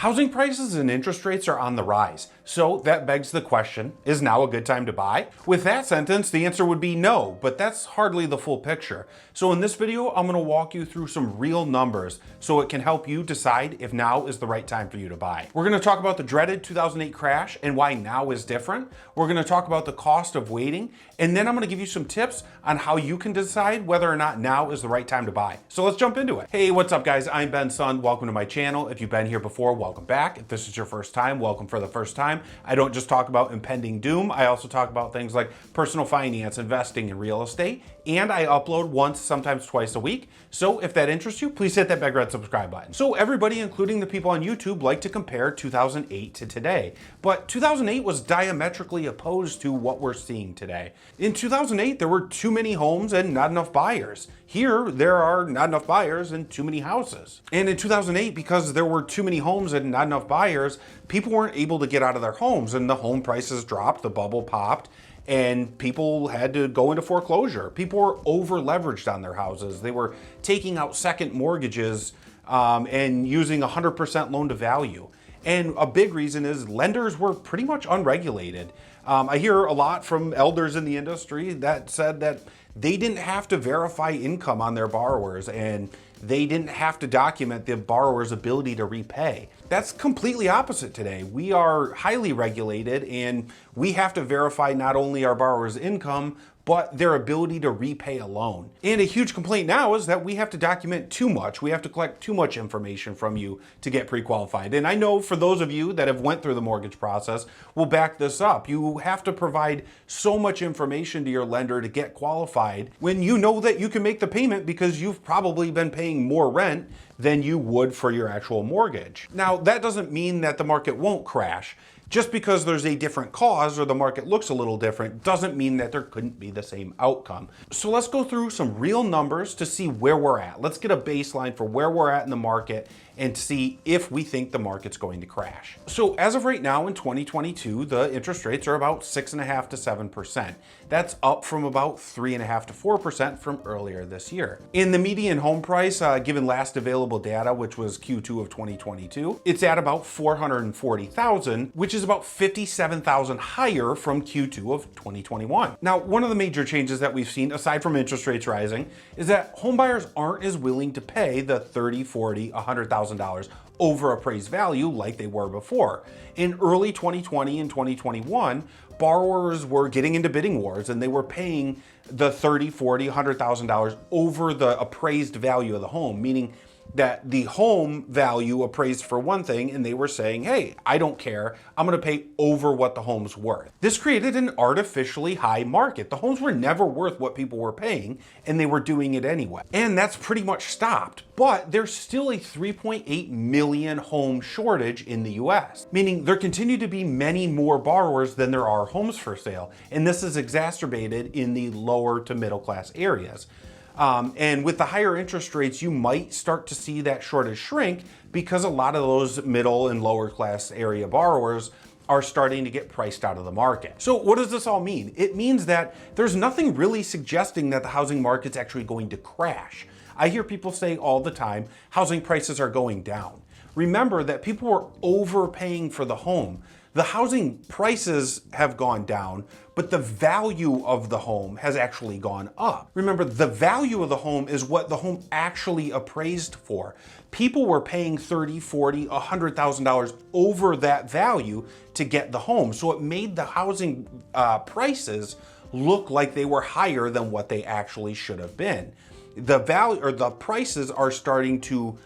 Housing prices and interest rates are on the rise, so that begs the question, is now a good time to buy? With that sentence, the answer would be no, but that's hardly the full picture. So in this video, I'm going to walk you through some real numbers so it can help you decide if now is the right time for you to buy. We're going to talk about the dreaded 2008 crash and why now is different. We're going to talk about the cost of waiting, and then I'm going to give you some tips on how you can decide whether or not now is the right time to buy. So let's jump into it. Hey, what's up guys? I'm Ben Sun. Welcome to my channel. If you've been here before, welcome back. If this is your first time, welcome for the first time. I don't just talk about impending doom. I also talk about things like personal finance, investing, and real estate. And I upload once, sometimes twice a week. So if that interests you, please hit that big red subscribe button. So everybody, including the people on YouTube, like to compare 2008 to today. But 2008 was diametrically opposed to what we're seeing today. In 2008, there were too many homes and not enough buyers. Here, there are not enough buyers and too many houses. And in 2008, because there were too many homes and not enough buyers, people weren't able to get out of their homes and the home prices dropped, the bubble popped, and people had to go into foreclosure. People were over leveraged on their houses. They were taking out second mortgages and using 100% loan to value. And a big reason is lenders were pretty much unregulated. I hear a lot from elders in the industry that said that they didn't have to verify income on their borrowers and they didn't have to document the borrower's ability to repay. That's completely opposite today. We are highly regulated and we have to verify not only our borrower's income, but their ability to repay a loan. And a huge complaint now is that we have to document too much. We have to collect too much information from you to get pre-qualified. And I know for those of you that have went through the mortgage process will back this up. You have to provide so much information to your lender to get qualified when you know that you can make the payment because you've probably been paying more rent than you would for your actual mortgage. Now, that doesn't mean that the market won't crash. Just because there's a different cause or the market looks a little different doesn't mean that there couldn't be the same outcome. So let's go through some real numbers to see where we're at. Let's get a baseline for where we're at in the market and see if we think the market's going to crash. So as of right now in 2022, the interest rates are about 6.5% to 7%. That's up from about 3.5% to 4% from earlier this year. In the median home price, given last available data, which was Q2 of 2022, it's at about $440,000, which is about $57,000 higher from Q2 of 2021. Now, one of the major changes that we've seen, aside from interest rates rising, is that homebuyers aren't as willing to pay the $30,000, $40,000, $100,000 over appraised value like they were before. In early 2020 and 2021, borrowers were getting into bidding wars and they were paying the $30,000, $40,000, $100,000 over the appraised value of the home, meaning that the home value appraised for one thing and they were saying, hey, I don't care, I'm gonna pay over what the home's worth. This created an artificially high market. The homes were never worth what people were paying and they were doing it anyway. And that's pretty much stopped, but there's still a 3.8 million home shortage in the US, meaning there continue to be many more borrowers than there are homes for sale. And this is exacerbated in the lower to middle class areas. And with the higher interest rates, you might start to see that shortage shrink because a lot of those middle and lower class area borrowers are starting to get priced out of the market. So what does this all mean? It means that there's nothing really suggesting that the housing market's actually going to crash. I hear people say all the time, housing prices are going down. Remember that people were overpaying for the home. The housing prices have gone down, but the value of the home has actually gone up. Remember, the value of the home is what the home actually appraised for. People were paying $30,000, $40,000, $100,000 over that value to get the home. So it made the housing prices look like they were higher than what they actually should have been. The value or the prices are starting to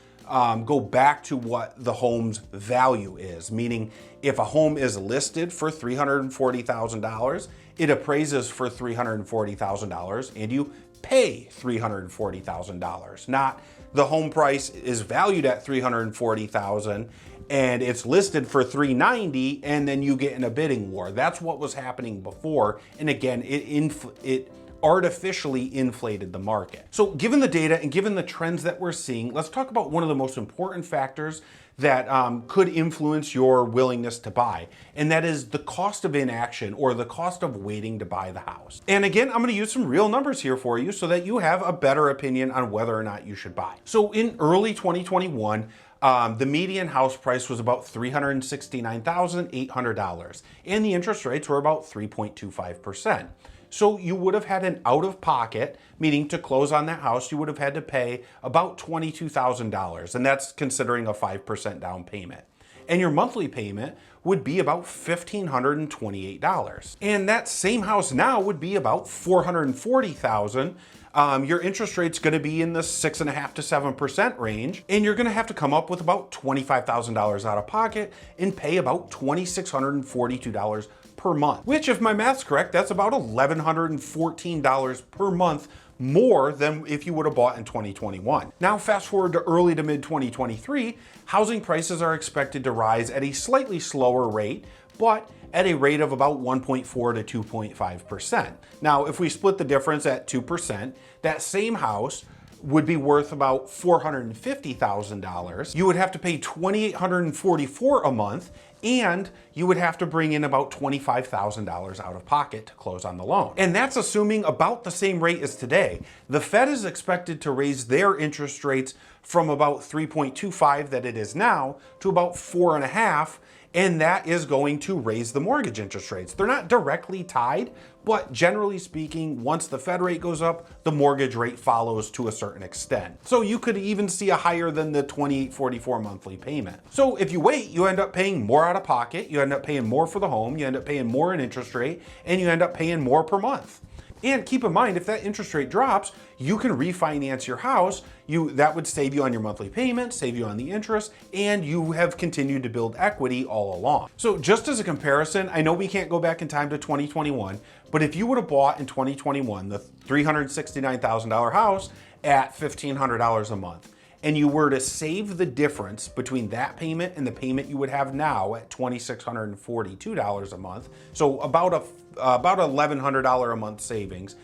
go back to what the home's value is, meaning if a home is listed for $340,000, it appraises for $340,000 and you pay $340,000. Not the home price is valued at $340,000 and it's listed for $390,000 and then you get in a bidding war. That's what was happening before. And again, it artificially inflated the market. So given the data and given the trends that we're seeing, let's talk about one of the most important factors that could influence your willingness to buy, and that is the cost of inaction or the cost of waiting to buy the house. And again, I'm going to use some real numbers here for you so that you have a better opinion on whether or not you should buy. So in early 2021, The median house price was about $369,800, and the interest rates were about 3.25%. So you would have had an out-of-pocket, meaning to close on that house, you would have had to pay about $22,000, and that's considering a 5% down payment. And your monthly payment would be about $1,528. And that same house now would be about $440,000. Your interest rate's going to be in the 6.5% to 7% range, and you're going to have to come up with about $25,000 out of pocket and pay about $2,642 per month, which, if my math's correct, that's about $1,114 per month more than if you would have bought in 2021. Now, fast forward to early to mid 2023, housing prices are expected to rise at a slightly slower rate, but at a rate of about 1.4 to 2.5%. Now, if we split the difference at 2%, that same house would be worth about $450,000. You would have to pay $2,844 a month, and you would have to bring in about $25,000 out of pocket to close on the loan. And that's assuming about the same rate as today. The Fed is expected to raise their interest rates from about 3.25 that it is now to about 4.5, and that is going to raise the mortgage interest rates. They're not directly tied, but generally speaking, once the Fed rate goes up, the mortgage rate follows to a certain extent. So you could even see a higher than the $2,844 monthly payment. So if you wait, you end up paying more out of pocket, you end up paying more for the home, you end up paying more in interest rate, and you end up paying more per month. And keep in mind, if that interest rate drops, you can refinance your house. That would save you on your monthly payment, save you on the interest, and you have continued to build equity all along. So just as a comparison, I know we can't go back in time to 2021, but if you would have bought in 2021 the $369,000 house at $1,500 a month, and you were to save the difference between that payment and the payment you would have now at $2,642 a month, so about $1,100 a month savings,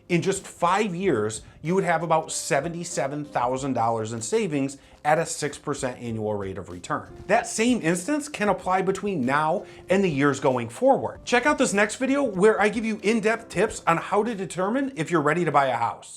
in just 5 years, you would have about $77,000 in savings at a 6% annual rate of return. That same instance can apply between now and the years going forward. Check out this next video where I give you in-depth tips on how to determine if you're ready to buy a house.